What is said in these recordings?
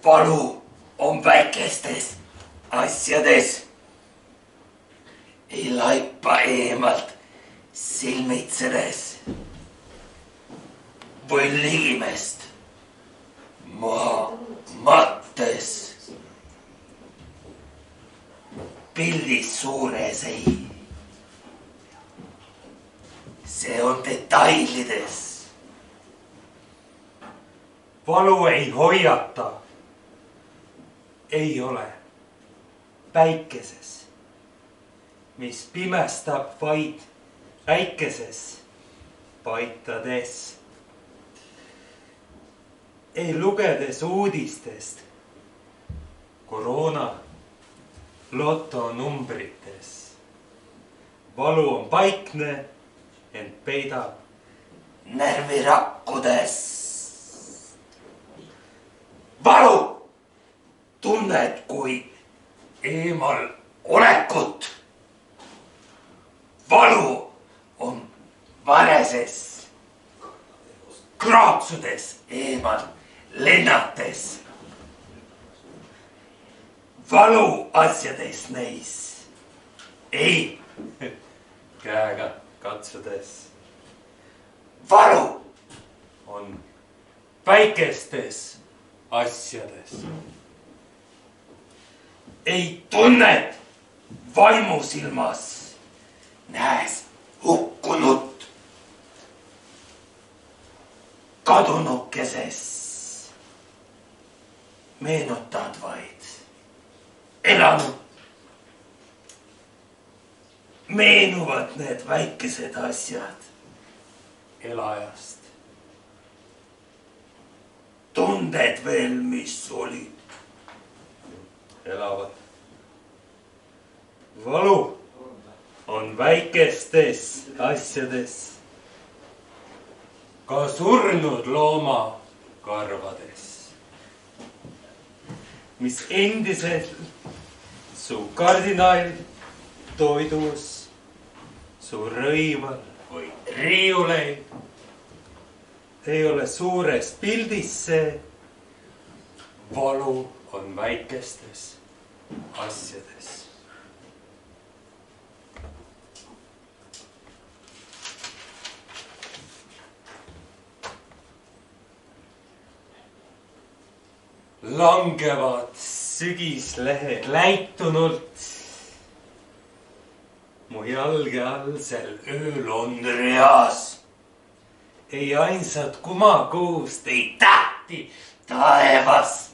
Valu on väikestes asjades. Ei laipa eemalt silmitsedes või liimest maha mattes. Pildis suures ei. See on detailides. Valu ei hoiata. Ei ole päikeses, mis pimestab vaid äikeses paitades. Ei lugedes uudistest koroona lotonumbrites. Valu on paikne, ent peidab närvirakkudes. Valu tunned kui eemal olekut. Valu on vareses kraaksudes eemal lennates. Valu asjades neis ei käega katsudes. Valu on väikestes asjades. Ei tunned vaimusilmas, näes hukkunut kadunukeses. Meenutad vaid elanud. Meenuvad need väikesed asjad elajast. Tunded veel, mis olid. Elavad. Valu on väikestes asjades. Ka surnud looma karvades. Mis endiselt su kardinaal toidus, su rõival või riiuleil ei ole suures pildis see. Valu on väikestes asjades. Langevad sügislehed läitunult. Mu jalge all sel ööl on reas. Ei ainsat kumakuust, ei tähti taevas.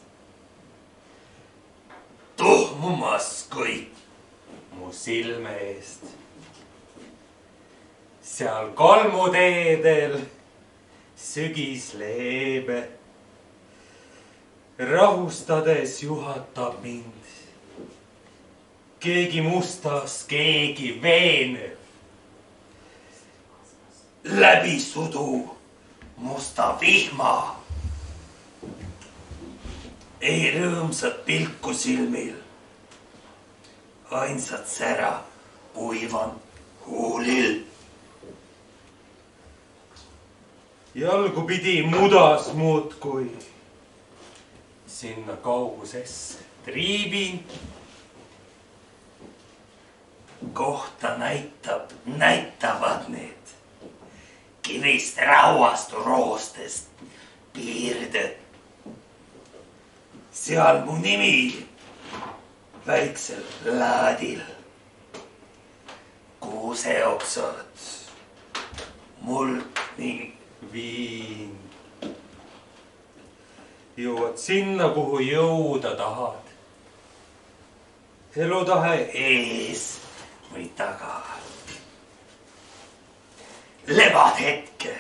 Tuhmumas kui mu silme eest. Seal kolmuteedel sügisleebe rahustades juhatab mind. Keegi mustas, keegi veenev. Läbi sudu musta vihma. Ei rõõmsat pilku silmil. Ainsat sära uivan huulil. Jalgupidi mudas muudkui. Sinna kaugusesse triibin. Kohta näitavad need kivist rauast roostest piirded. Seal mu nimi väiksel laadil. Kuuseoksad, muld ning viin. Jõuad sinna, kuhu jõuda tahad. Elutahe ees või taga. Levad hetke,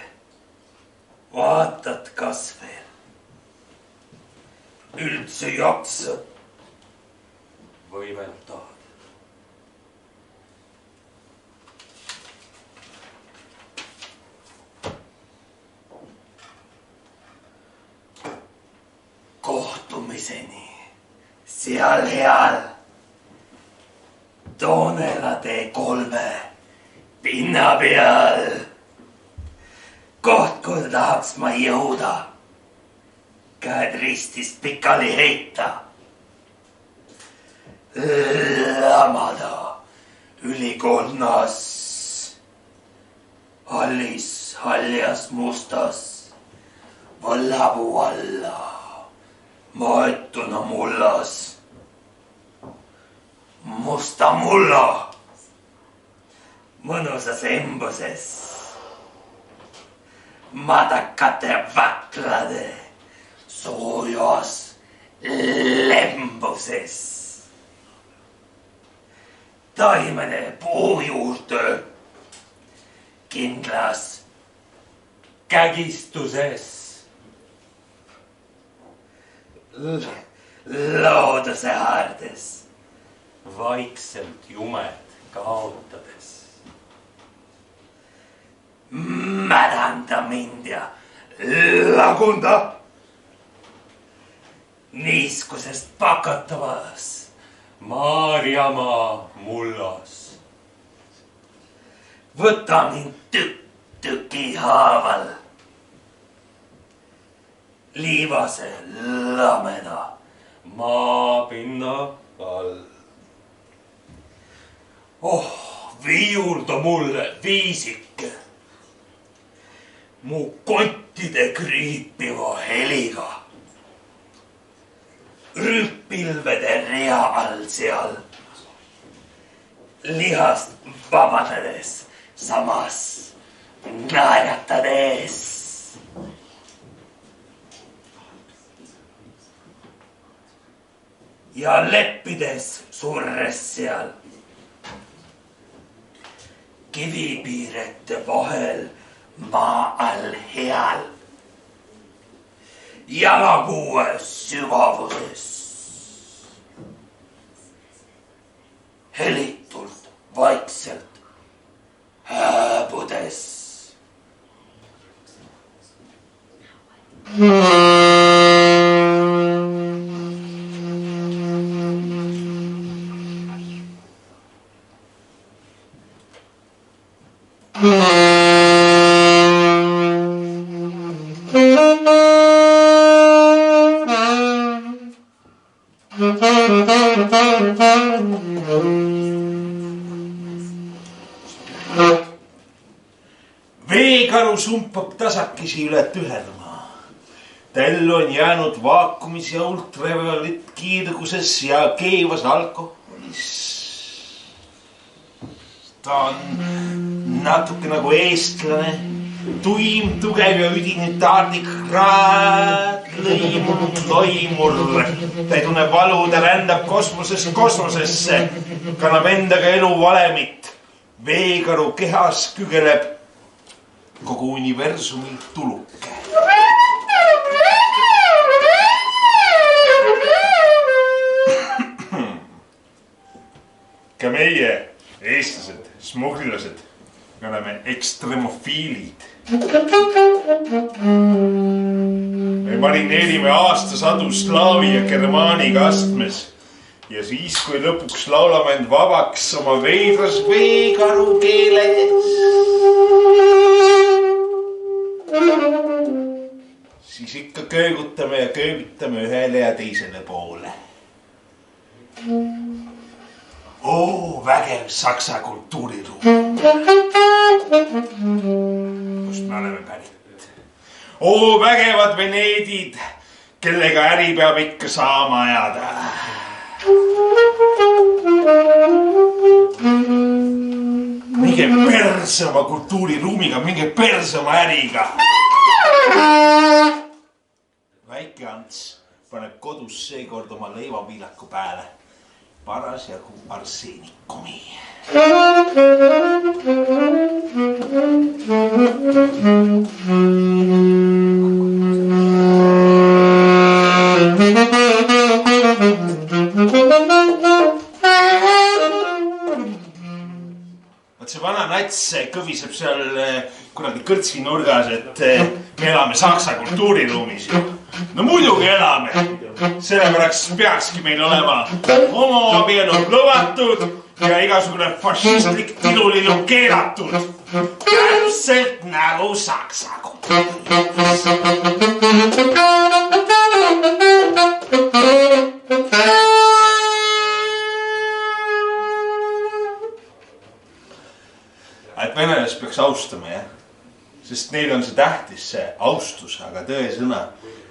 vaatad kas veel. Üldse jaksad või veel tahad. Kohtumiseni seal heal Toonela tee 3 pinna peal. Koht, kuhu tahaks ma jõuda. käed ristist pikali heita. Lamada ülikoolnas, hallis, haljas, mustas, võllapuu alla, maetuna mullas, musta mulla, mõnusas embuses, madakate vaklade, soojas lembuses. Taimene puu juurde, kindlas kägistuses, looduse haardes, vaikselt jumet kaotades. Mälanda mind ja lagunda niiskusest pakatavas Maarjamaa mullas. Võta mind tüki haaval, liivase lameda maapinna all. Oh, viiulda mulle viisike mu kontide kriipiva heliga. Rüüppilvede rea all seal, lihast vabadades, samas naeratades. Ja leppides surres seal, kivipiirete vahel maa all heal. Jalapuue sügavuses, helitult, vaikselt, hääbudes. Veekaru sumpab tasakesi üle tühermaa. Täll on jäänud vaakumis ja ultraviolet kiirguses ja keevas alkoholis. Ta on natuke nagu eestlane, tuim, tugev ja üdini taardikraad, lõimunud loimur. Ta ei tunne valu, ta rändab kosmosest kosmosesse, kannab endaga elu valemit. Veekaru kehas kügeleb kogu universumi tuluke. Ka meie, eestlased, smuglilased, me oleme ekstremofiilid. Me marineerime aastasadu slaavi ja germaaniga astmes ja siis, kui lõpuks laulame end vabaks oma veidras veekaru keeles, siis ikka köögutame ja köögutame ühele ja teisele poole. Oo, vägev saksa kultuuriruum. Kust me oleme pärit. Oo, vägevad veneedid, kellega äri peab ikka saama ajada. Minge perse oma kultuuriruumiga, minge perse oma äriga. Väike Ants paneb kodus seekord oma leivapiilaku pääle parasjagu arseenikumi. Vaat see vana nats kõviseb seal kuradi kõrtsi nurgas, et me elame saksa kultuuriruumis. No muidugi elame. Sellepärast peakski meil olema homoabielud lubatud ja igasugune fašistlik tilulilu keelatud. Täpselt nagu saksa kultuuriruumis. austama, jah. Sest neil on see tähtis, see austus, aga tõesõna.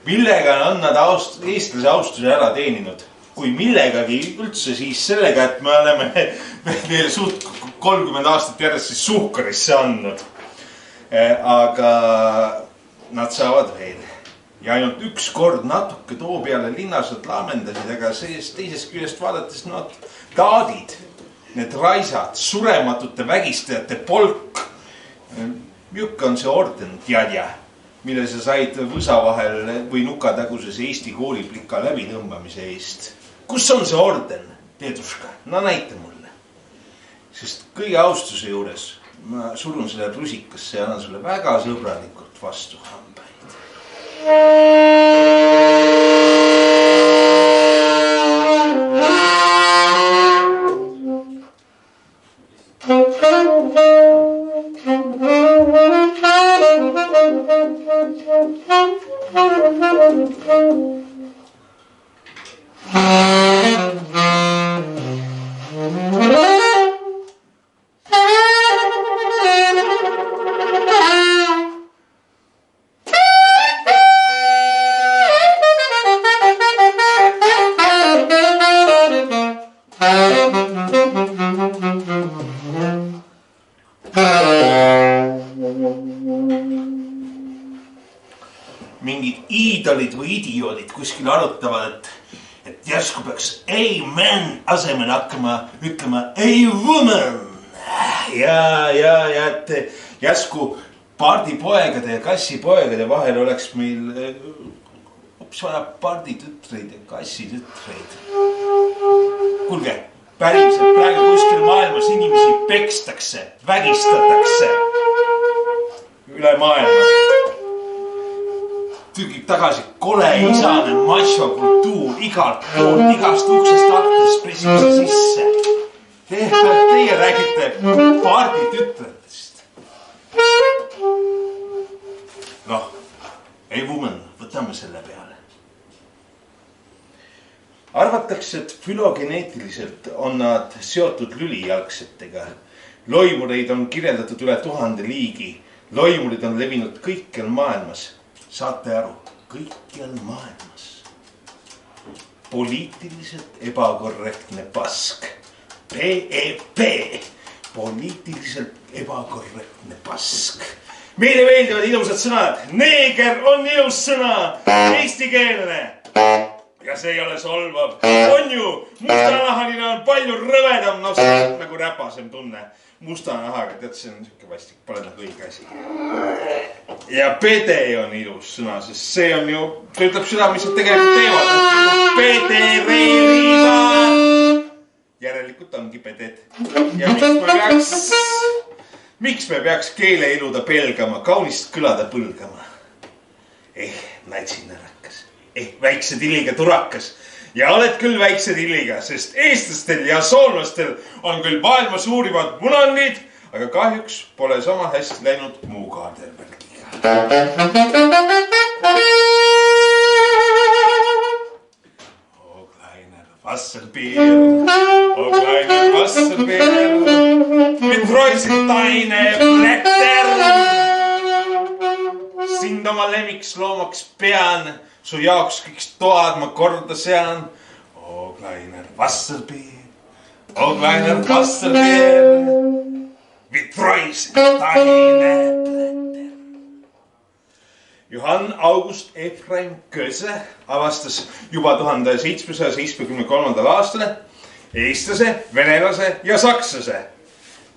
Millega on nad eestlase austuse ära teeninud? Kui millegagi üldse, siis sellega, et me oleme neile suht 30 aastat järjest siis suhkarisse andnud. Aga nad saavad veel. Ja ainult üks kord natuke too peale linnased laamendasid, aga teisest küljest vaadates taadid, need raisad, surematute vägistajate polk. Mjukke on see orden, teadja, mille sa said võsa vahel või nukataguses Eesti kooliplika läbitõmbamise eest. Kus on see orden, Teeduška? No näita mulle. Sest kõige austuse juures ma surun selle rusikasse ja annan sulle väga sõbralikult vastu hambaid. Mingid iidolid või idioodid kuskil arutavad, et järsku peaks amen asemel hakkama ütlema a woman. Ja et järsku pardipoegade ja kassipoegade vahel oleks meil hoopis vaja parditütreid ja kassitütreid. Kuulge, päriselt praegu kuskil maailmas inimesi pekstakse, vägistatakse üle maailma. Tükib tagasi kole isane machokultuur igalt poolt, igast uksest aknast pressib sisse. Teie räägite parditütredest. Noh, ei woman, võtame selle peale. Arvatakse, et fülogeneetiliselt on nad seotud lülijalgsetega. Loimureid on kirjeldatud üle 1000 liigi. Loimurid on levinud kõikjal maailmas. Saate aru, kõikjal maailmas. Poliitiliselt ebakorrektne pask. PEP. Poliitiliselt ebakorrektne pask. Meile meeldivad ilusad sõnad. Neeger on ilus sõna. Eestikeelne. Ja see ei ole solvav. On ju, mustanahaline on palju rõvedam, no see on nagu räpasem tunne. Mustanahaga, tead, see on niisugune vastik, pole nagu õige asi. Ja pede on ilus sõna, sest see on ju, see ütleb seda, mis nad tegelikult teevad. Pedereerivad. Järelikult ongi peded. Ja miks me peaks keele iluda pelgama, kaunist kõlada põlgama? Natsinärakas. Väikse tilliga turakas. Ja oled küll väikse tilliga, sest eestlastel ja soollastel on küll maailma suurimad munangid, aga kahjuks pole sama hästi läinud Muukaarderbergiga. O kleiner Wasserbier, o kleiner Wasserbier, mit reusid deine Blätter. Sind oma lemiks loomaks pean. Su jaoks kõik toad ma korda sean. O kleiner Wasserbier, o kleiner Wasserbier, wie treu sind deine Blätter. Johann August Ephraim Goethe avastas juba 1773. aastal eestlase, venelase ja sakslase.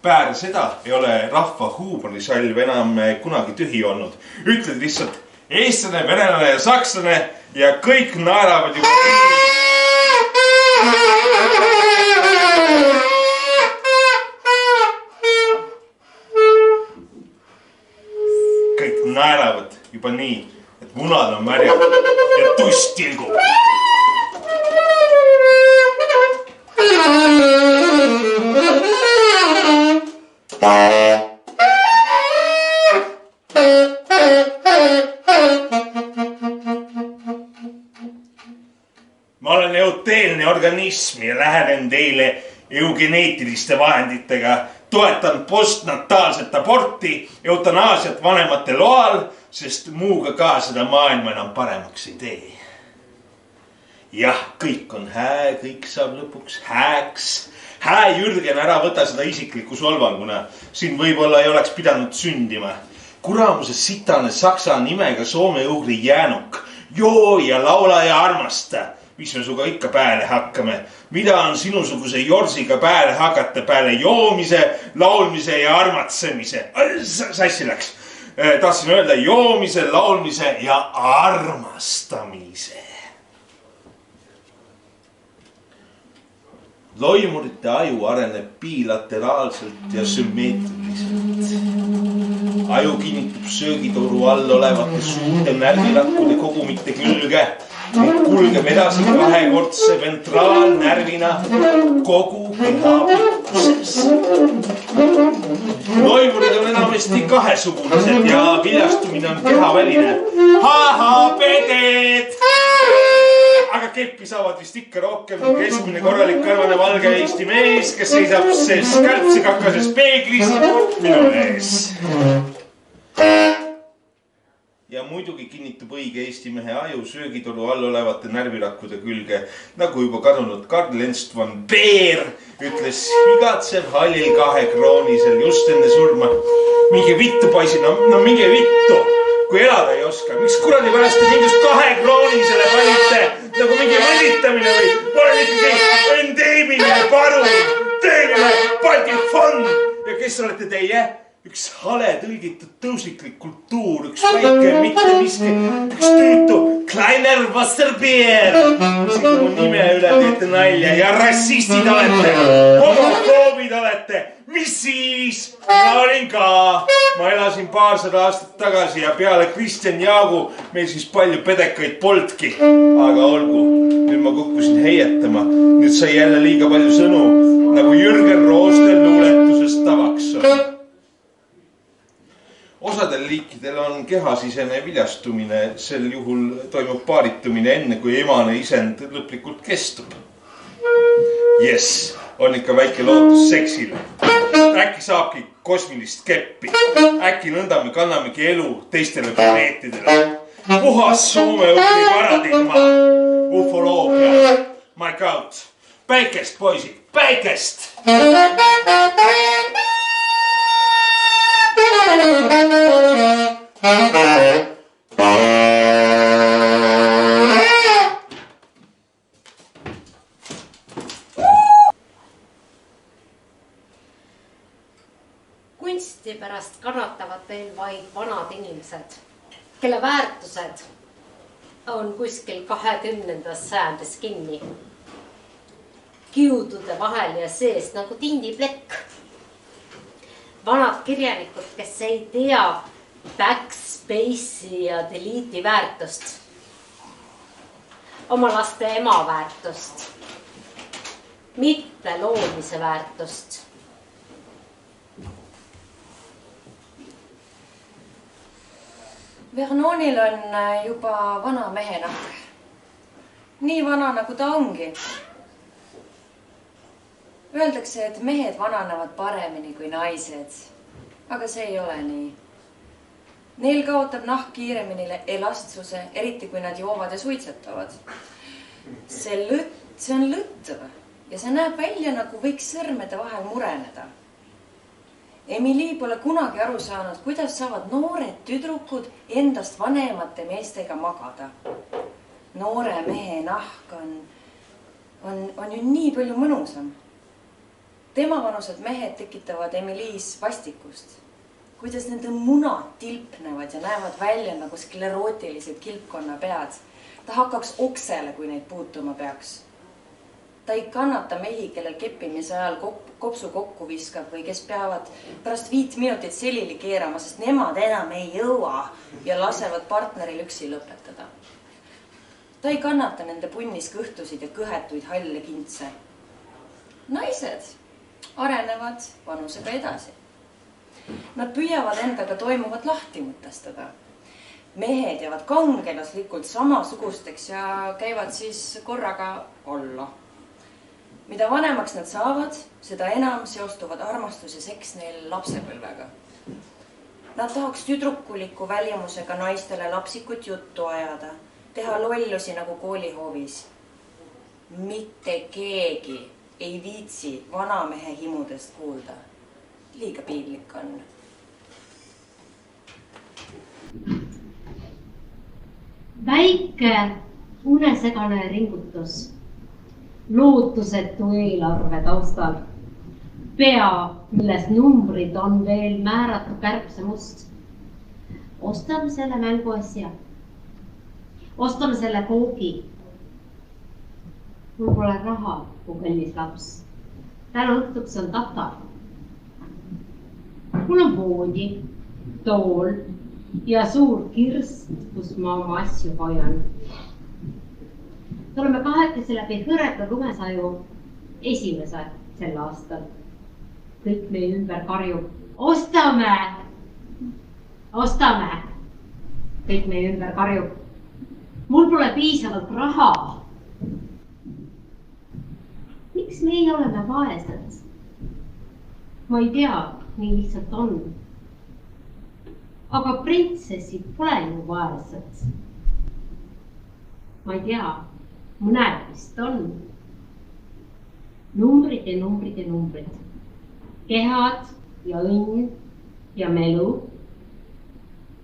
Päär seda ei ole rahva huumorisalv enam kunagi tühi olnud. Ütled lihtsalt eestlane, venelane ja sakslane ja kõik naeravad juba kõik naeravad juba nii, et munad on märjad ja tuss tilgub. Ma olen euteelne organism ja lähenen teile eugeneetiliste vahenditega toetan postnataalset aborti, eutanaasiat vanemate loal, sest muuga ka seda maailma enam paremaks ei tee. Jah, kõik on hää, kõik saab lõpuks hääks. Hää Jürgen, ära võta seda isikliku solvanguna. Siin võib-olla ei oleks pidanud sündima. Kuramuse sitane saksa nimega soome-ugri jäänuk. Joo ja laula ja armasta. Mis me suga ikka pääle hakkame? Mida on sinusuguse jorsiga pääle hakata pääle joomise, laulmise ja armatsemise? Sassi läks. Tahtsin öelda joomise, laulmise ja armastamise. Loimurite aju areneb bilateraalselt ja sümmeetriliselt. Aju kinnitub söögitoru all olevate suurte närvirakkude kogumite külge. Kulgeb edasi kahekordse ventraalnärvina kogu keha pikkuses. Loimurid on enamasti kahesugulised ja viljastumine on kehaväline. Peded! Aga keppi saavad vist ikka rohkem keskmine korralik karvane valge Eesti mees, kes seisab kärtsikakases peeglis minu ees. Ja muidugi kinnitub õige Eesti mehe aju söögitoru all olevate närvirakkude külge, nagu juba kadunud Karl Ernst von Beer ütles igatsev hallil 2 kroonisel just enne surma. Minge vittu, poisi, no minge vittu, kui elada ei oska. Miks kuradi pärast te mingi 2 kroonisele panite nagu mingi võlitamine või? Olen ikkagi endeemiline parun, teemine Baltic Fond. Ja kes olete teie? Üks hale tõlgitud tõusliklik kultuur, üks väike mitte miski, üks tüütu Kleiner Wasserbier. Siin mu nime üle teete nalja ja rassistid olete, homofoobid olete. Mis siis? Ma olin ka. Ma elasin paarsada aastat tagasi ja peale Kristjan Jaagu meil siis palju pedekaid poltki. Aga olgu, nüüd ma kukkusin heietama. Nüüd sai jälle liiga palju sõnu, nagu Jürgen Roostel luuletuses tavaks on. Osadel liikidel on kehasisene viljastumine, sel juhul toimub paaritumine enne, kui emane isend lõplikult kestub. Yes, on ikka väike lootus seksile. Äkki saabki kosmilist keppi. Äkki nõnda me kannamegi elu teistele planeetidele. Puhas soome-ugri paradigma. Ufoloogia. My God. Päikest, poisid, päikest! Kunsti pärast kannatavad veel vaid vanad inimesed, kelle väärtused on kuskil 20. sajandis kinni. Kiudude vahel ja sees nagu tindiplekk. Vanad kirjanikud, kes ei tea backspace'i ja delete'i väärtust. Oma laste ema väärtust. Mitte loomise väärtust. Vernonil on juba vana mehe nahk. Nii vana, nagu ta ongi. Öeldakse, et mehed vananevad paremini kui naised. Aga see ei ole nii. Neil kaotab nahk kiiremini elastsuse, eriti kui nad joovad ja suitsetavad. See on lõtv ja see näeb välja, nagu võiks sõrmede vahel mureneda. Emily pole kunagi aru saanud, kuidas saavad noored tüdrukud endast vanemate meestega magada. Noore mehe nahk on ju nii palju mõnusam. Tema vanused mehed tekitavad Emily's vastikust. Kuidas nende munad tilpnevad ja näevad välja nagu sklerootilised kilpkonna pead. Ta hakkaks oksele, kui neid puutuma peaks. Ta ei kannata mehi, kellel keppimise ajal kopsu kokku viskab või kes peavad pärast 5 minutit selili keerama, sest nemad enam ei jõua ja lasevad partneril üksi lõpetada. Ta ei kannata nende punnis kõhtusid ja kõhetuid halle kintse. Naised arenevad vanusega edasi. Nad püüavad endaga toimuvat lahti mõtestada. Mehed jäävad kangelaslikult samasugusteks ja käivad siis korraga alla. Mida vanemaks nad saavad, seda enam seostuvad armastus ja seks neil lapsepõlvega. Nad tahaks tüdrukuliku välimusega naistele lapsikut juttu ajada, teha lollusi nagu koolihoovis. Mitte keegi ei viitsi vanamehe himudest kuulda. Liiga piinlik on. Väike unesegane ringutus. Lootusetu eelarve taustal. Pea, milles numbrid on veel määratu kärbsemust. Ostame selle mänguasja. Ostame selle koogi. Mul pole raha, kui kallis laps. Täna õhtuks on tatar. Mul on voodi, tool ja suur kirst, kus ma oma asju hoian. Tuleme kahekesi läbi hõreda lumesaju esimese sel aastal. Kõik meie ümber karjub. Ostame! Ostame! Kõik meie ümber karjub. Mul pole piisavalt raha. Miks meie oleme vaesed? Ma ei tea, nii lihtsalt on. Aga printsessid pole ju vaesed. Ma ei tea. Mõned vist on. Numbrid ja numbrid ja numbrid. Kehad ja õnn ja melu.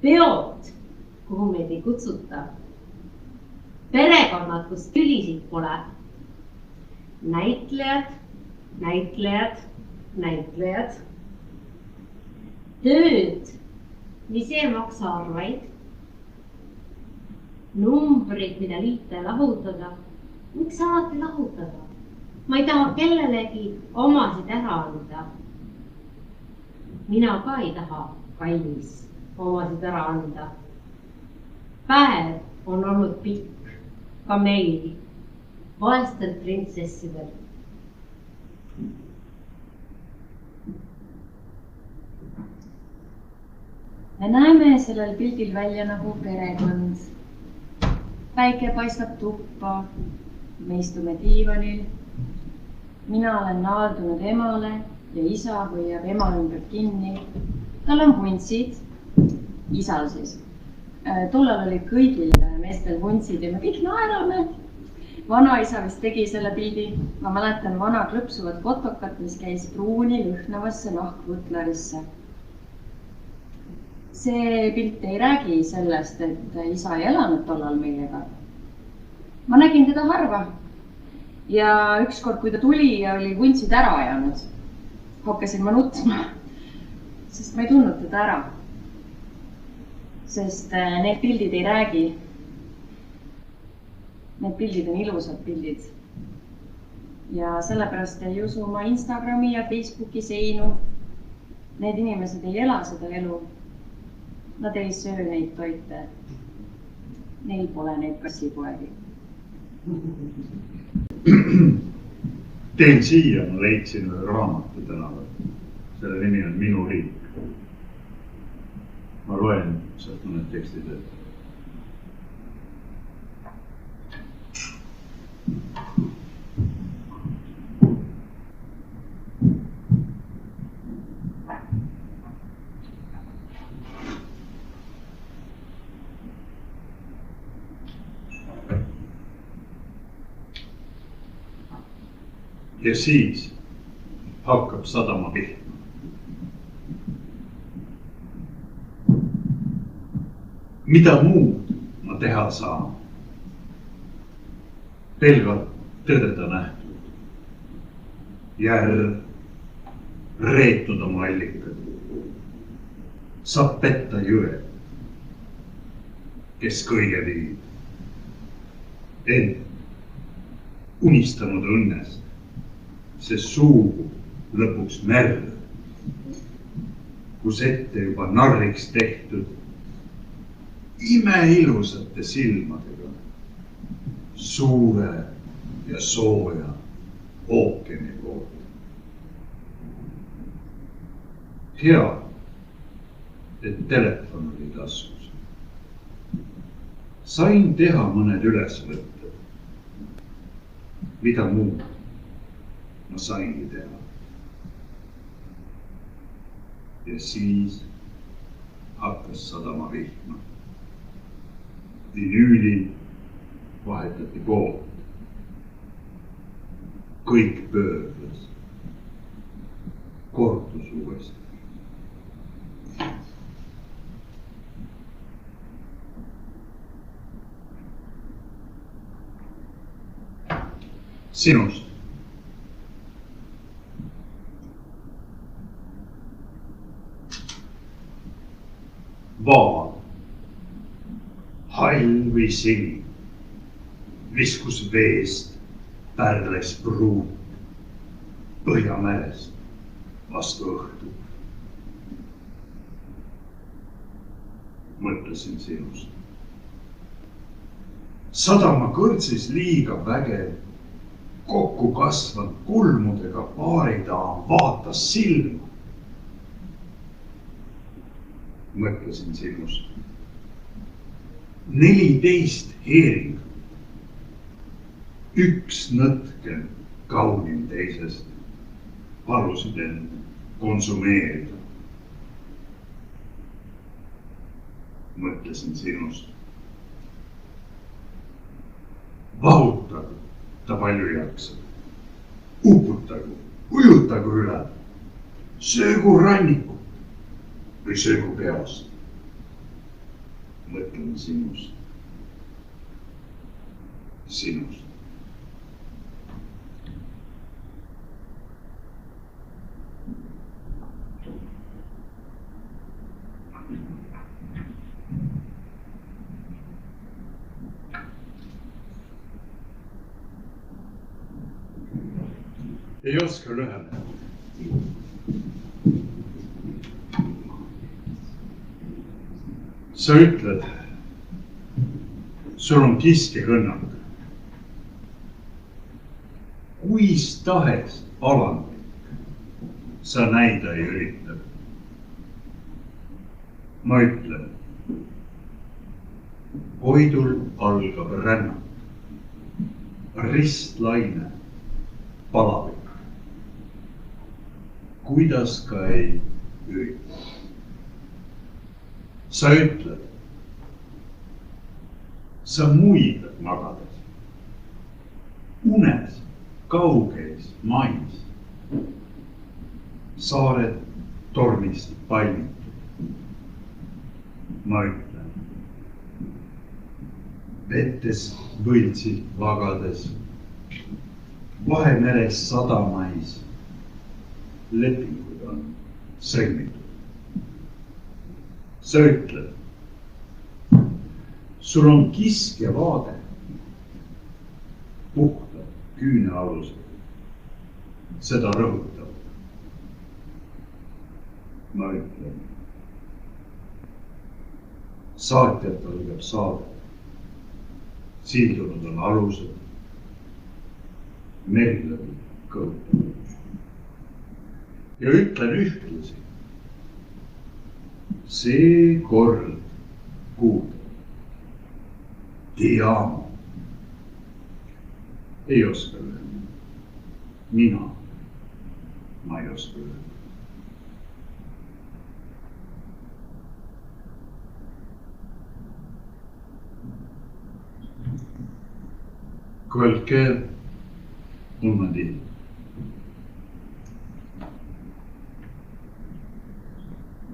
Peod, kuhu meid ei kutsuta. Perekonnad, kus tülisid pole. Näitlejad, näitlejad, näitlejad. Tööd, mis ei maksa arvaid. Numbrid, mida liita ja lahutada. Miks alati lahutada? Ma ei taha kellelegi omasid ära anda. Mina ka ei taha kallis omasid ära anda. Päev on olnud pikk, ka meil, vaestel printsessidel. Me näeme sellel pildil välja nagu perekond. Päike paistab tuppa, me istume diivanil. Mina olen naaldunud emale ja isa hoiab ema ümbert kinni. Tal on vuntsid, isal siis. Tollal oli kõigil meestel vuntsid ja me kõik naerame. Vanaisa vist tegi selle pildi. Ma mäletan vana klõpsuvat fotokat, mis käis pruuni lõhnavasse nahkvõtlarisse. See pilt ei räägi sellest, et isa ei elanud tollal meiega. Ma nägin teda harva. Ja ükskord, kui ta tuli ja oli vuntsid ära ajanud, hakkasin ma nutma, sest ma ei tundnud teda ära. Sest need pildid ei räägi. Need pildid on ilusad pildid. Ja sellepärast ei usu ma Instagrami ja Facebooki seinu. Need inimesed ei ela seda elu. Nad ei söö neid toite. Neil pole neid kassipoegi. Teen siia, ma leidsin ühe raamatu tänaval. Selle nimi on Minu riik. Ma loen sealt mõned tekstid ette. Ja siis hakkab sadama pihma. Mida muud ma teha saan? Pelgalt tõdeda nähtud. Järv, reetud oma allikad. Saab petta jõe, kes kõige viib. Ent unistanud õnnest. See suu lõpuks märg, kus ette juba narriks tehtud imeilusate silmadega suure ja sooja ookeani poolt. Hea, et telefon oli taskus. Sain teha mõned ülesvõtted. Mida muud ma saingi teha. Ja siis hakkas sadama vihma. Vinüülil vahetati poolt. Kõik pöördes. Kordus uuesti. Sinust. Vaal, hall või sini, viskus veest, pärles pruun, Põhjamerest vastu õhtu. Mõtlesin sinust. Sadama kõrtsis liiga vägev, kokku kasvanud kulmudega paaridaam vaatas silma. Mõtlesin sinust. 14 heeringut. Üks nõtkem kaunim teisest. Palusid end konsumeerida. Mõtlesin sinust. Vahutagu ta palju jaksab. Uputagu, ujutagu üle. Söögu rannikut või söögu peast. Mõtlen sinust. Sinust. Ei oska lühene. Sa ütled, sul on kiskehõnnak. Kuis tahes alandlik, sa näida ei ürita. Ma ütlen, Oidul algab rännak, ristlaine, palavik. Kuidas ka ei ürita. Sa ütled, sa muidad magades, unes, kaugeis mais, saared tormist palmitud. Ma ütlen, vetes võltsid vagades, Vahemeres sadamais, lepingud on sõlmitud. Sa ütled, sul on kiske vaade, puhtad küünealused, seda rõhutab. Ma ütlen, saatjat algab saade, sildunud on alused, Meriläbi kõhutab. Ja ütlen ühtlasi, see kord kuulda. Diamo. Ei oska öelda. Mina. Ma ei oska öelda. Qualche umadil.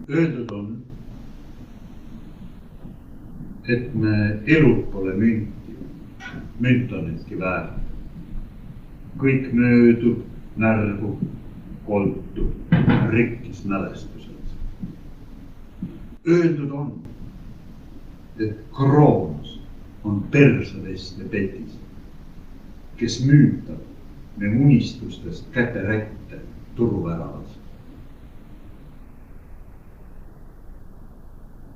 Öeldud on, et me elud pole münti, münt on etki väär. Kõik möödub, närvub, koltub, rikkis mälestused. Öeldud on, et Kroonos on persadeste petis, kes müütab me unistustest käterätte turuväravas.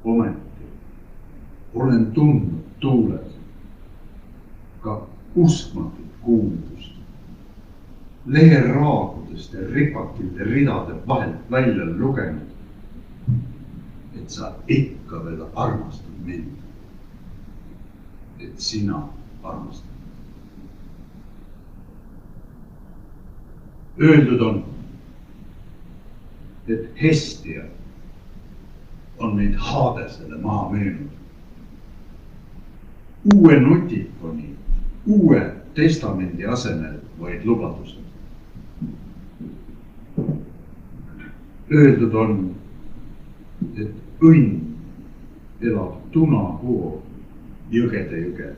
Ometi olen tundnud tuules ka uskmatut kuuldust. Leheraagudest ja ripakilde ridade vahelt välja lugenud, et sa ikka veel armastad mind. Et sina armastad. Öeldud on, et Hestia on neid Hadesele maha müünud. Uue nutifoni, uue testamendi asemel vaid lubadused. Öeldud on, et õnn elab Tunahoo jõgede jõge.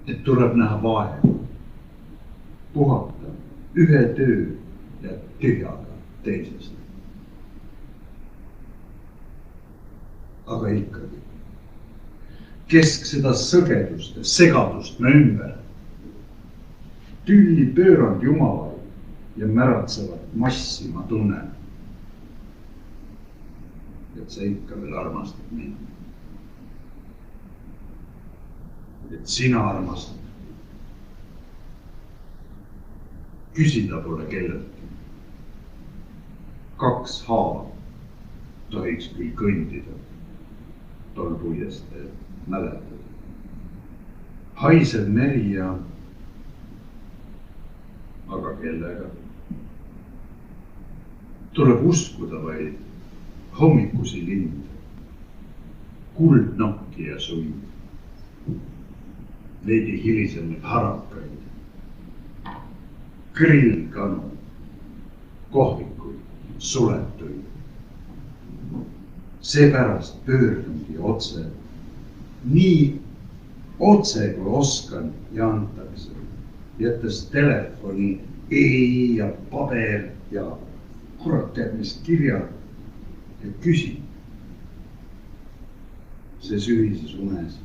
Et tuleb näha vaeva, puhata ühe töö ja tühjaga teisest. Aga ikkagi, kesk seda sõgedust ja segadust me ümber. Tülli pöörand jumalaid ja märatsevat massi ma tunnen. Et sa ikka veel armastad mind. Et sina armastad. Küsida pole kelleltki. 2 haava tohiks küll kõndida. Tol puiesteel mäletada. Haisev meri ja aga kellega? Tuleb uskuda vaid hommikusi lind, kuldnokki ja suid, veidi hilisemaid harakaid, grillkanu, kohvikuid, suletuid. Seepärast pöördungi otse, nii otse kui oskan ja antakse, jättes telefoni, ja paber ja kurat teab mis kirjad ja küsin ses ühises unes,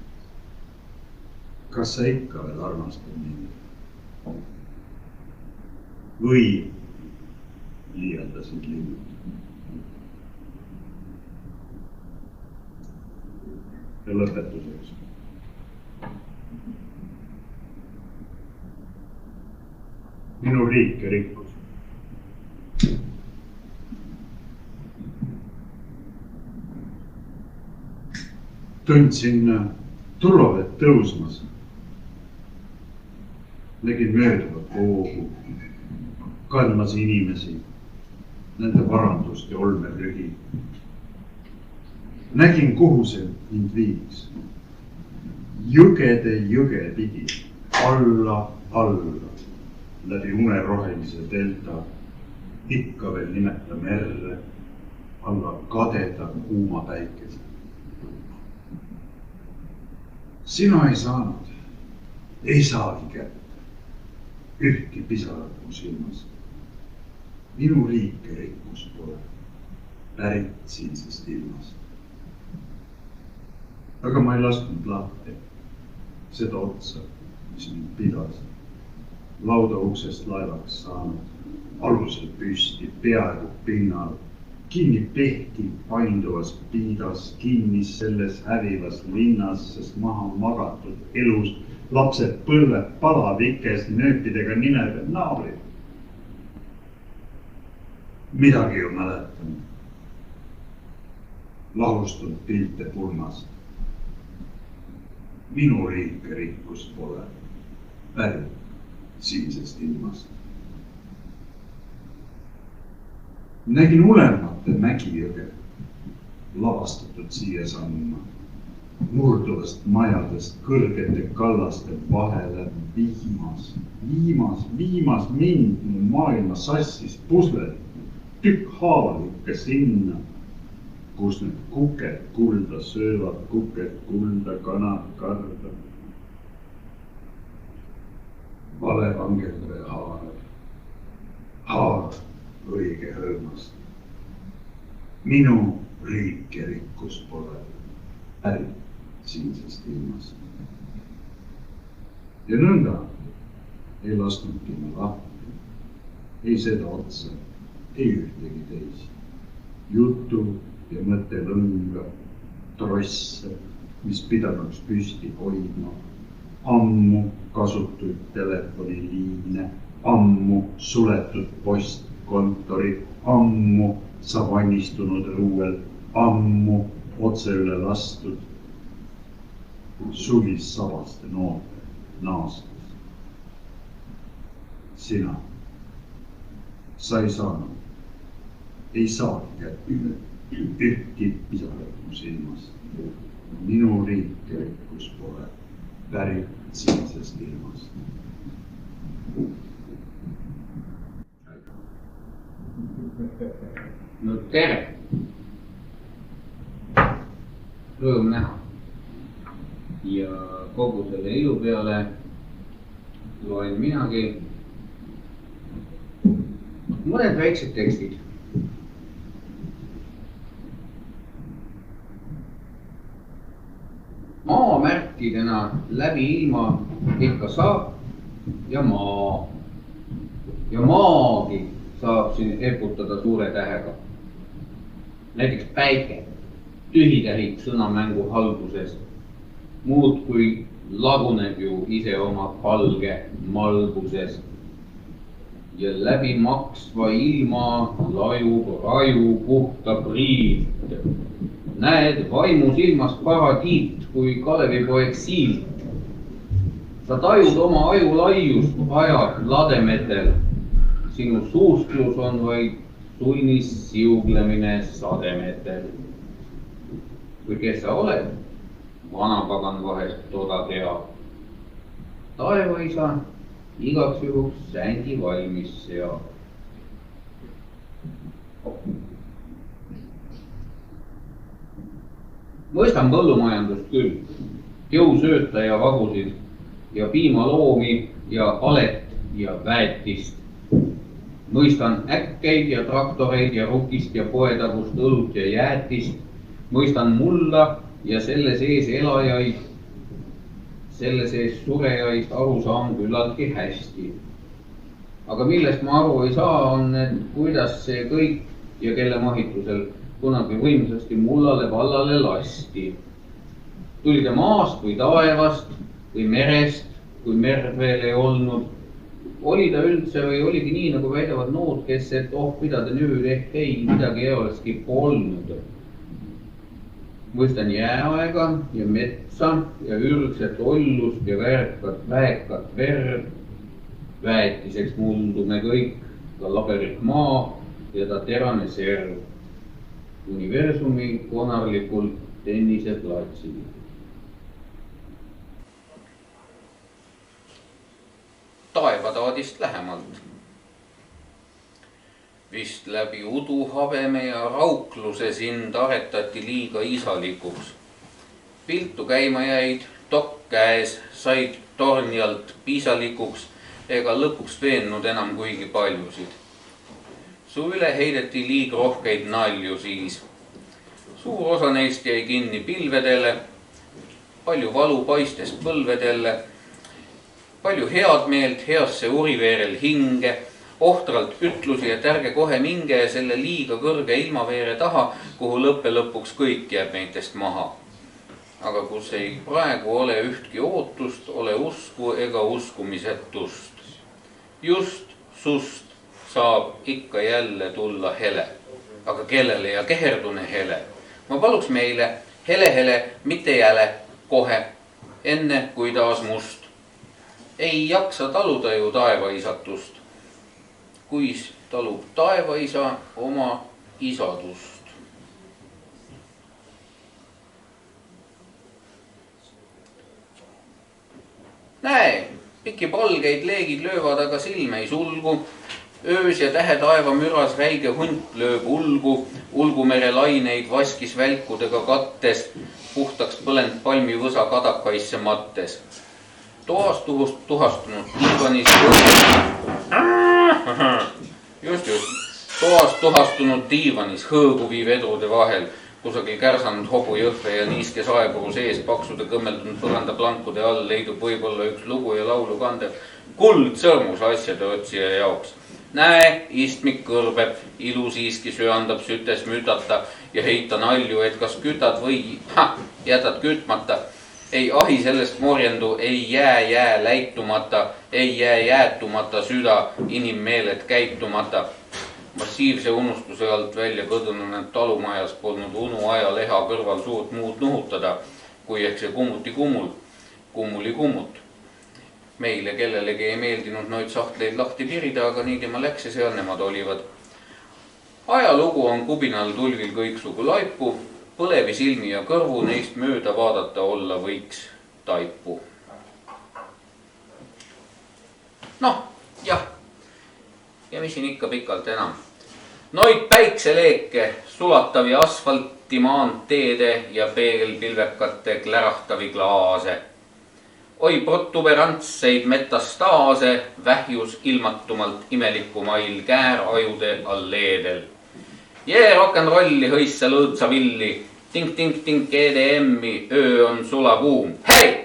kas sa ikka veel armastad mind või liialdasid linnud. Ja lõpetuseks. Minu riik ja rikkus. Tundsin turvavett tõusmas. Nägin mööduvat voogu, kandmas inimesi, nende varandust ja olmerügi. Nägin, kuhu see mind viiks. Jõgede jõge pidi, alla, läbi unerohelise delta, ikka veel nimeta merre, alla kadeda kuuma päikese. Sina ei saanud, ei saagi kätte, ühtki pisarat mu silmas. Minu riik ja rikkus pole pärit siinsest ilmast. Aga ma ei lasknud lahti seda otsa, mis mind pidas. Lauda uksest laevaks saanud, alusel püsti, peaaegu pinnal, kinni pehki painduvas piidas, kinni selles hävivas linnas, sest maha magatud elus, lapsed põlved palavikes, nööpidega nimega naabrid. Midagi ju mäletan, lahustund pilte pulmast. Minu riik ja rikkus pole pärit siinsest ilmast. Nägin ulemate mägijõge, lavastatud siia samma, murduvast majadest kõrgete kallaste vahele viimas mind mu maailma sassis puslet, tükk haaval ikka sinna, kus need kuked kulda söövad, kuked kulda, kanad karda. Vale vangeldaja haar õige hõõmast. Minu riik ja rikkus pole pärit siinsest ilmast. Ja nõnda ei lasknudki ma lahti, ei seda otsa, ei ühtegi teist. Jutu ja mõttelõnga, trosse, mis pidanuks püsti hoidma, ammu kasutuid telefoniliine, ammu suletud postkontori, ammu savannistunud õuel, ammu otse üle lastud, sulis sabaste noorte naastus. sina, sa ei saanud, ei saagi kätte ühtki pisarat mu silmast. Minu riiklikkus pole pärit siinsest ilmast. No tere! Rõõm näha. Ja kogu selle ilu peale loen minagi mõned väiksed tekstid. Maamärkidena läbi ilma ikka saab ja maa. Ja maagi saab siin eputada suure tähega. Näiteks päike, tühitähik sõnamängu halduses. Muud kui laguneb ju ise oma palge malbuses. Ja läbi maksva ilma lajub raju puhta priit. Näed vaimu silmas paradiit kui Kalevipoeg Siilt. Sa tajud oma aju laiust ajad lademetel. Sinu suustlus on vaid sunnis siuglemine sademetel. Või kes sa oled? Vanapagan vahest toda teab. Taevaisa igaks juhuks sändi valmis seab. Mõistan põllumajandust küll, jõusööta ja vagusid ja piimaloomi ja alet ja väetist. Mõistan äkkeid ja traktoreid ja rukist ja poetagust õlut ja jäätist. Mõistan mulla ja selle sees elajaid, selle sees surejaid aru saan küllaltki hästi. Aga millest ma aru ei saa, on, et kuidas see kõik ja kelle mahitusel kunagi võimsasti mullale vallale lasti. Tuli ta maast või taevast või merest, kui merd veel ei olnud. Oli ta üldse või oligi nii, nagu väidavad nood, kes, et mida ta nüüd ehk ei, midagi ei olekski polnud. Mõistan jääaega ja metsa ja ürgset ollust ja väekat verd. Väetiseks muldume kõik, ka laberik maa ja ta terane serv. Universumi konarlikul tenniseplatsil. Taevataadist lähemalt. Vist läbi udu habeme ja raukluse sind aretati liiga isalikuks. Piltu käima jäid, tokk käes, said tornjalt piisalikuks ega lõpuks veennud enam kuigi paljusid. Su üle heideti liig rohkeid nalju siis. Suur osa neist jäi kinni pilvedele, palju valu paistes põlvedele, palju head meelt heasse uriveerel hinge, ohtralt ütlusi, et ärge kohe minge selle liiga kõrge ilmaveere taha, kuhu lõpuks kõik jääb meitest maha. Aga kus ei praegu ole ühtki ootust, ole usku ega uskumisetust. Just sust saab ikka jälle tulla hele. Aga kellele ja keherdune hele? Ma paluks meile hele, mitte jäle, kohe, enne kui taas must. Ei jaksa taluda ju taevaisatust, kuis talub taevaisa oma isadust. Näe, pikki palgeid leegid löövad, aga silme ei sulgu. Öös ja tähe taeva müras räige hunt lööb ulgumere laineid vaskis välkudega kattes, puhtaks põlend palmivõsa kadakaisse mattes. Toas tuhastunud diivanis Toas tuhastunud diivanis hõõguvi vedrude vahel, kusagil kärsanud hobujõhve ja niiske saepuru sees paksude kõmmeldunud põranda plankude all leidub võib-olla üks lugu ja laulu kandev kuldsõrmus asjade otsija jaoks. Näe, istmik kõrbeb, ilu siiski söandab sütes mütata ja heita nalju, et kas kütad või jätad kütmata. Ei ahi sellest morjendu, ei jää läitumata, ei jää jäätumata süda, inimmeeled käitumata. Massiivse unustuse alt välja kõdunud talumajas polnud unuaja leha kõrval suurt muud nuhutada, kui ehk see kummuli kummut. Meile kellelegi ei meeldinud noid sahtleid lahti pirida, aga nii tema läks ja seal nemad olivad. Ajalugu on kubinal tulvil kõiksugu laipu, põlevi silmi ja kõrvu neist mööda vaadata olla võiks taipu. Noh, jah. Ja mis siin ikka pikalt enam. Noid päikseleeke, sulatavi asfalti maanteede ja peegelpilvekate klärahtavi klaase. Oi protuberantseid metastaase vähjus ilmatumalt imelikumail käärajude alleedel. Jee rock'n'rolli hõissa lõõtsa villi, tink-tink-tink EDM-i, öö on sulakuum. Hei!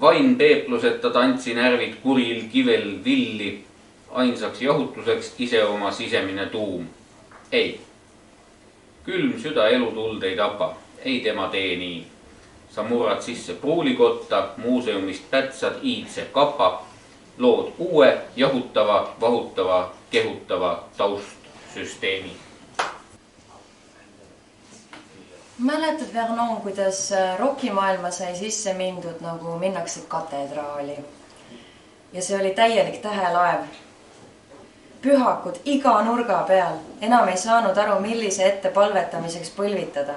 Vain peepluseta tantsi närvid kuril kivel villi, ainsaks jahutuseks ise oma sisemine tuum. Ei, külm süda elutuld ei tapa, ei tema tee nii. Sa murrad sisse pruulikotta, muuseumist pätsad iidse kapa, lood uue, jahutava, vahutava, kehutava taustsüsteemi. Mäletad, Vernon, kuidas rockimaailma sai sisse mindud, nagu minnakse katedraali. Ja see oli täielik tähelaev. Pühakud iga nurga peal. Enam ei saanud aru, millise ette palvetamiseks põlvitada.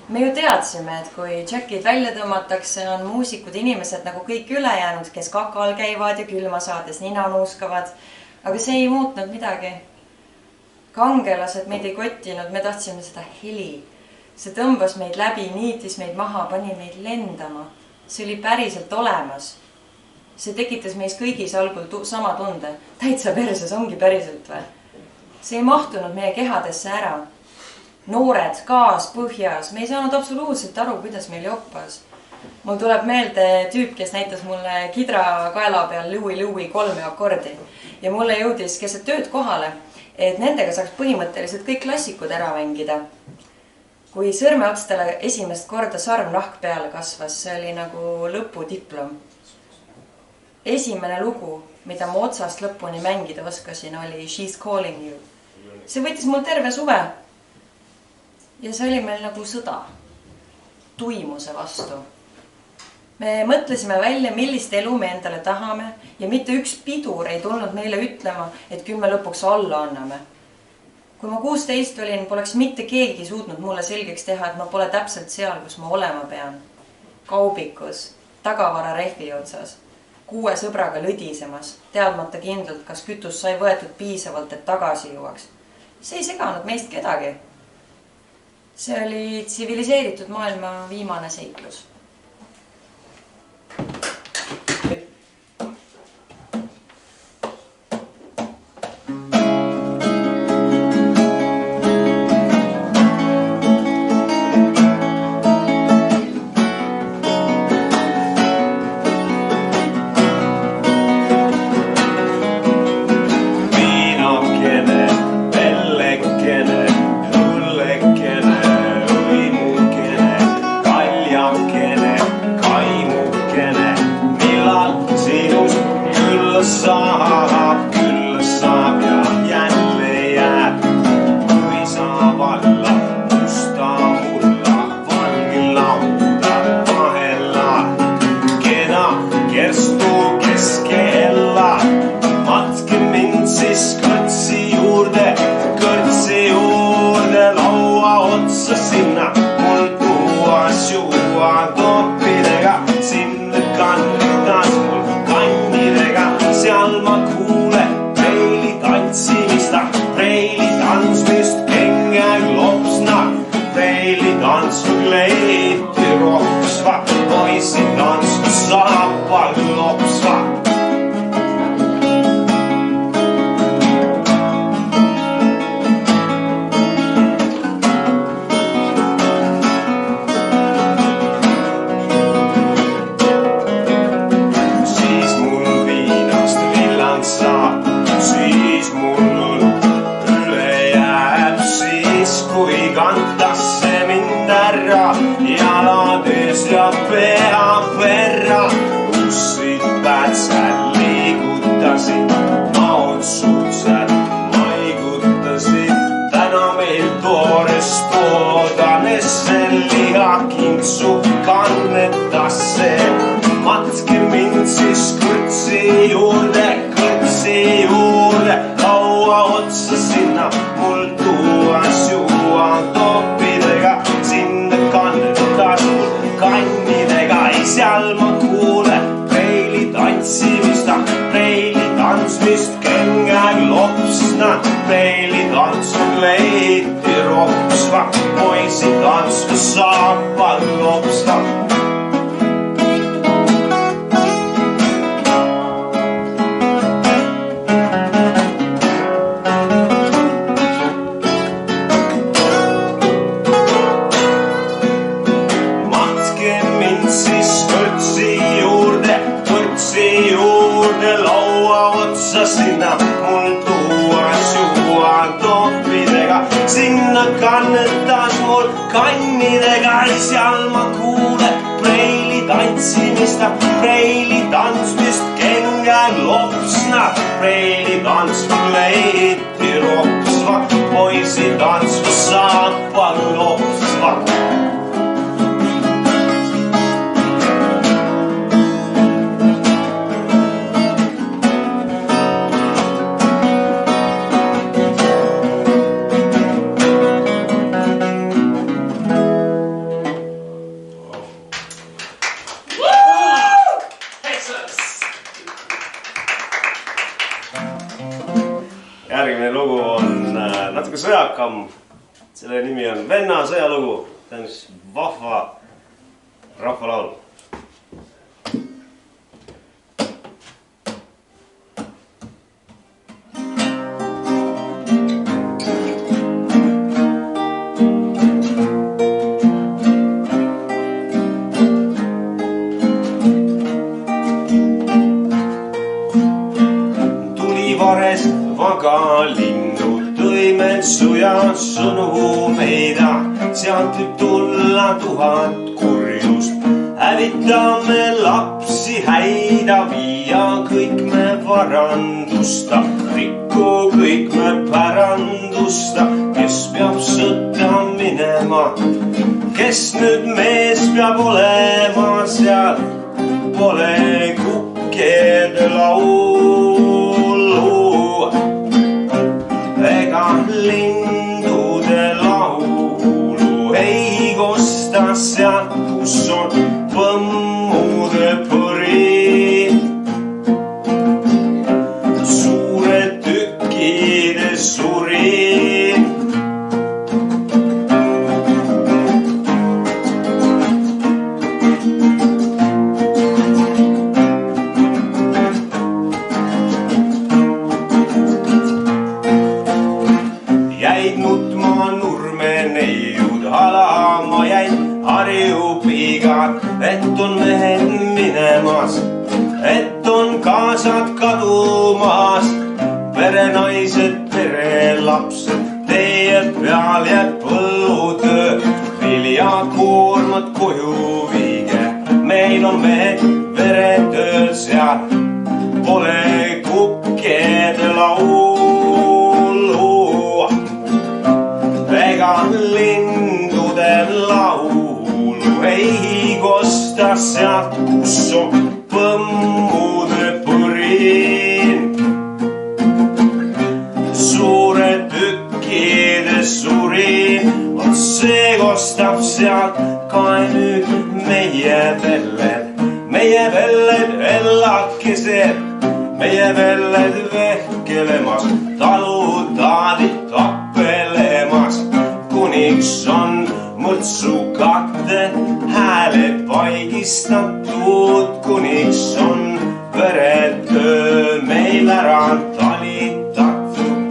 Me ju teadsime, et kui Jackid välja tõmmatakse, on muusikud inimesed nagu kõik ülejäänud, kes kakal käivad ja külma saades nina nuuskavad. Aga see ei muutnud midagi. Kangelased meid ei kottinud, me tahtsime seda heli. See tõmbas meid läbi, niitis meid maha, pani meid lendama. See oli päriselt olemas. See tekitas meis kõigis algul sama tunde. Täitsa perses ongi päriselt või? See ei mahtunud meie kehadesse ära. Noored, gaas, põhjas. Me ei saanud absoluutselt aru, kuidas meil joppas. Mul tuleb meelde tüüp, kes näitas mulle kidra kaela peal Louis 3 akordi. Ja mulle jõudis keset tööd kohale, et nendega saaks põhimõtteliselt kõik klassikud ära mängida. Kui sõrmeotstele esimest korda sarvnahk peale kasvas, see oli nagu lõpudiplom. Esimene lugu, mida ma otsast lõpuni mängida oskasin, oli She's Calling You. See võttis mul terve suve. Ja see oli meil nagu sõda. Tuimuse vastu. Me mõtlesime välja, millist elu me endale tahame ja mitte üks pidur ei tulnud meile ütlema, et küll me lõpuks alla anname. Kui ma 16 olin, poleks mitte keegi suutnud mulle selgeks teha, et ma pole täpselt seal, kus ma olema pean. Kaubikus, tagavara rehvi otsas, 6 sõbraga lõdisemas, teadmata kindlalt, kas kütus sai võetud piisavalt, et tagasi jõuaks. See ei seganud meist kedagi. See oli tsiviliseeritud maailma viimane seiklus. Matke mind siis, kui kõrtsi juurde, laua otsa sinna mul tuuas juua toppidega, sinna kannetas mul kannidega, ei seal ma kuule preili tantsmist, kengäg lopsna, preili tantsu leiti ropsva, poisi tantsku saapad lopsva. Sinna mul tuuas juua toppidega, sinna kannetas mul kannidega, ei seal ma kuule preili tantsmist, kengäg lopsna, preili tantsku leiti ropsva, poisi tantsku saapad lopsva. Järgmine lugu on natuke sõjakam. Selle nimi on Venna sõjalugu. See on vahva rahvalaul. Linnud tõimed suja sõnumeida, sealt võib tulla 1000 kurjust. Hävitame lapsi häida, viia kõik me varandusta, rikku kõik me pärandusta, kes peab sõtta minema, kes nüüd mees peab olema seal, pole kukkede laulu. Ega lindude laulu ei kosta sealt, kus on põmmude põri. Suure tükkide surin. Halama jäin harjupiigad, et on mehed minemas, et on kaasad kadumas, perenaised, perelapsed, teie peal jääb põllutöö, viljakoormad koju viige, meil on mehed veretööl seal, pole kukkede laulu ega lindude laulu ei kosta sealt, kus on põmmude põrin. Suure tükkide surin, on see kostab sealt ka nüüd meie velled ellakesed, meie velled vehkelemas, talutaadid tappelemas. Kuniks on mõrtsukatte hääled paigistatud, kuniks on veretöö meil ära talitatud.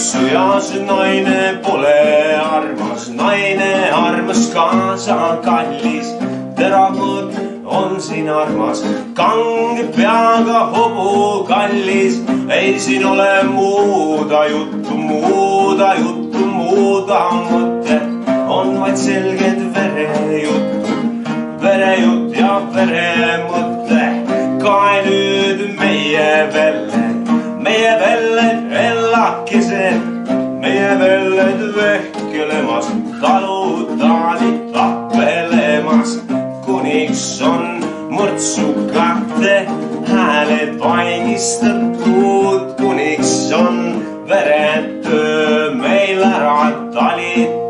Sõjas naine pole armas, naine armas kaasa kallis, teravõd on siin armas, kange peaga hobu kallis, ei siin ole muuda juttu, muuda mõtet, on vaid selged verejutt ja veremõte. Kae nüüd meie velled ella elakesed, meie velled vehkelemas, talutaadid tapelemas. Kuniks on mõrtsukate hääled vaigistatud, kuniks on veretöö meil ära talitatud.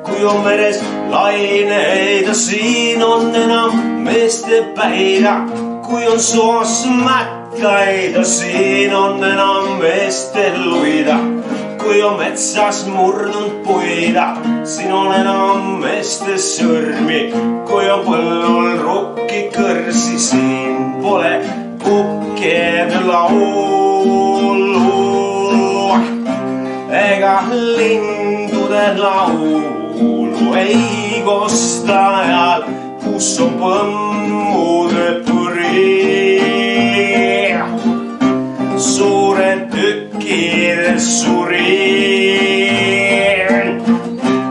Kui on meres laineid, siin on enam meeste päida. Kui on soos mätkaid, siin on enam meeste luida. Kui on metsas murdunud puida, siin on enam meeste sõrmi. Kui on põllul rukki kõrsi, siin pole kukkede laulu ega lindude laulu ei kosta ajal, kus on põmmude põri. Suured tükkides surin.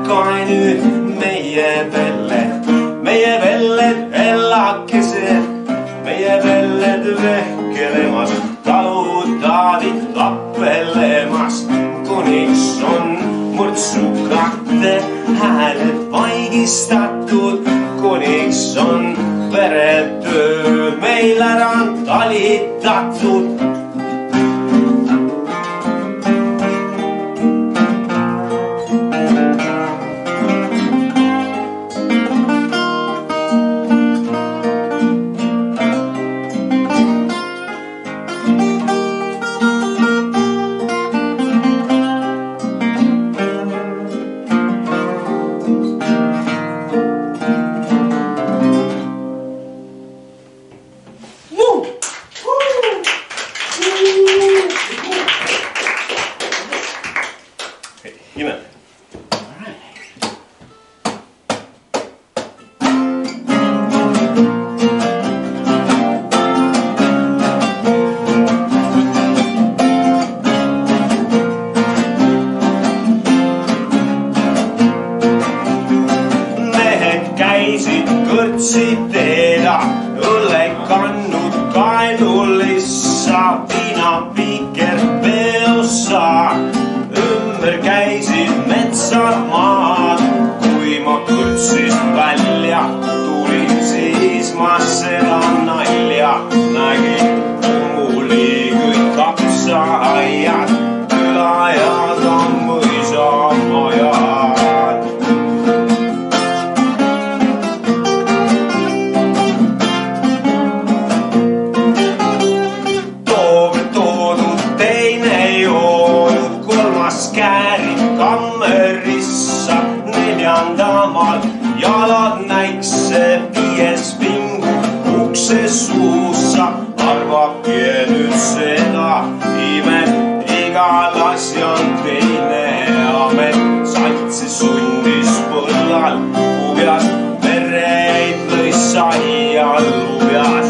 Kai nüüd meie velled elakesed, meie velled vehkelemas, talutaadid tapelemas. Kuniks on mõrtsukate hääled vaigistatud, kuniks on veretöö meil ära talitatud. Kõrtsiteeda, õlle kannud kaenulissa, viinapiiker peossa. Ümber käisid metsad maad, kui ma kõrtsist välja tulin, siis ma seda nalja nägin. Muli kõik kapsaaiad, külajad on mõisamajad. Kammerissa neljandamal jalad näikse, viies pingu ukse suussa. Arvake nüüd seda imet, igal asjal teine amet. Satsi sundis põllal kubjas, vereid lõi saial lubjas.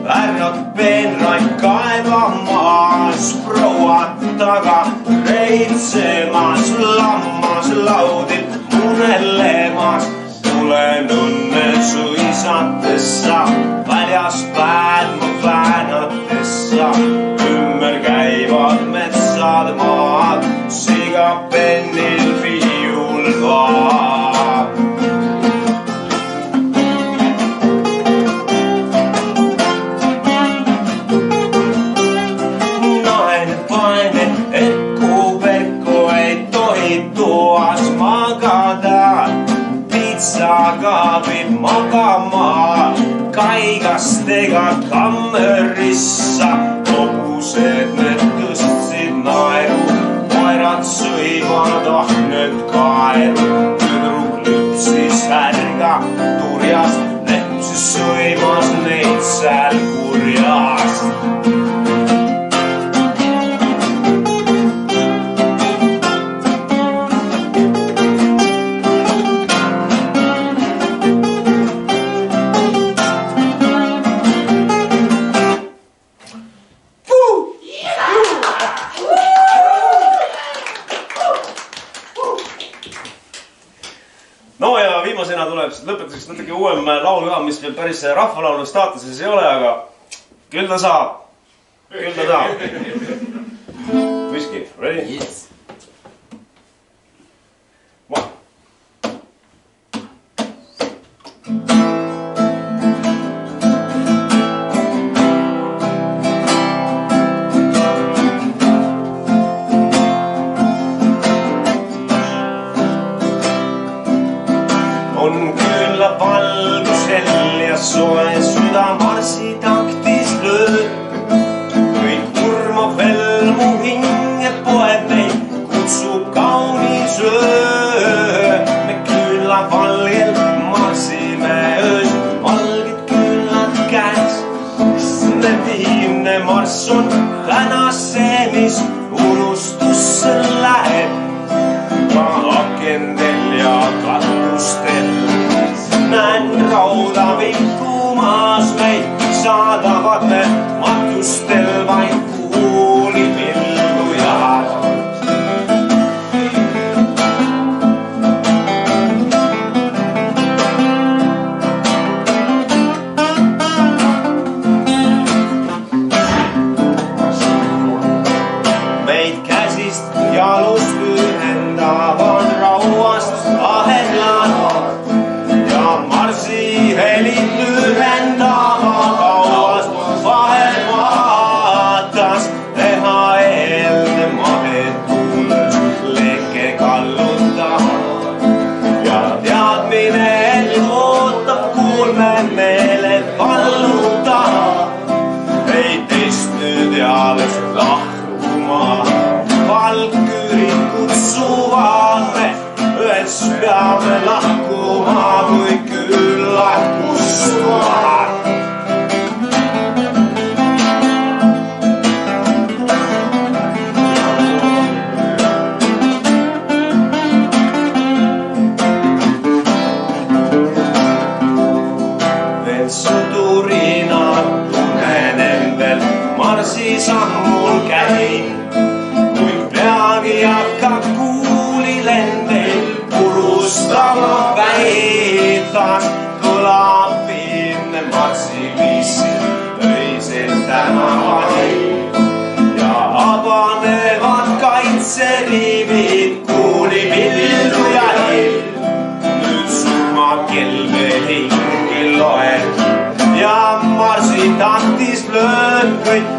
Värrad peenraid kaevamas, prouad taga reitsemas, lammas laudid munelemas. Tulen õnne suisatessa, väljas päädma väänatessa. Ümber käivad metsad maad, siga pennil viiul vaab. Pitsaga viib magama, kaigastega kammerissa. Hobused need tõstsid naeru, koerad sõivad ahned kaeru. Tüdruk lüpsis häri. suvel kurjast. No ja viimasena tuleb lõpetuseks natuke uuem laul ka, mis veel päris rahvalaulu staatuses ei ole, aga küll ta saab. Küll ta saab. Whiskey, ready? Yes. One. On küünla valgusel ja soe süda marsitaktis lööb. Kõik kurmab veel mu hinge poeb meid, kutsub kaunis öö. Me küünla valgel marsime öös, valged küünlad käes. See viimne marss on hänas see, mis unustusse läheb. Ka akendel ja katustel näen rauda vilkumas meid, saadavad me matustel vaid kuulipillujad. Meid käsist jalust ühendavan rauast ahelad ja marsi helid lühendama kauas vahel vaatas teha eelne mahetuules leke kallutab ja teadmine, et ootab kuulme meeled vallutab. Ei teist nüüd eales lahkuma valgküürid kutsuvad me, ühes peame lahkuma, kui küllad kustuvad. Veel sõdurina tunnen endel marsisammul käin. Peagi hakkab kuulilendel purustama väitas, kõlab viimne marsiviisi öisel tänavail ja avanevad kaitseriivid kuulipillujail. Nüüd surma kelme hingel loeb ja marsitaktis lööb kõik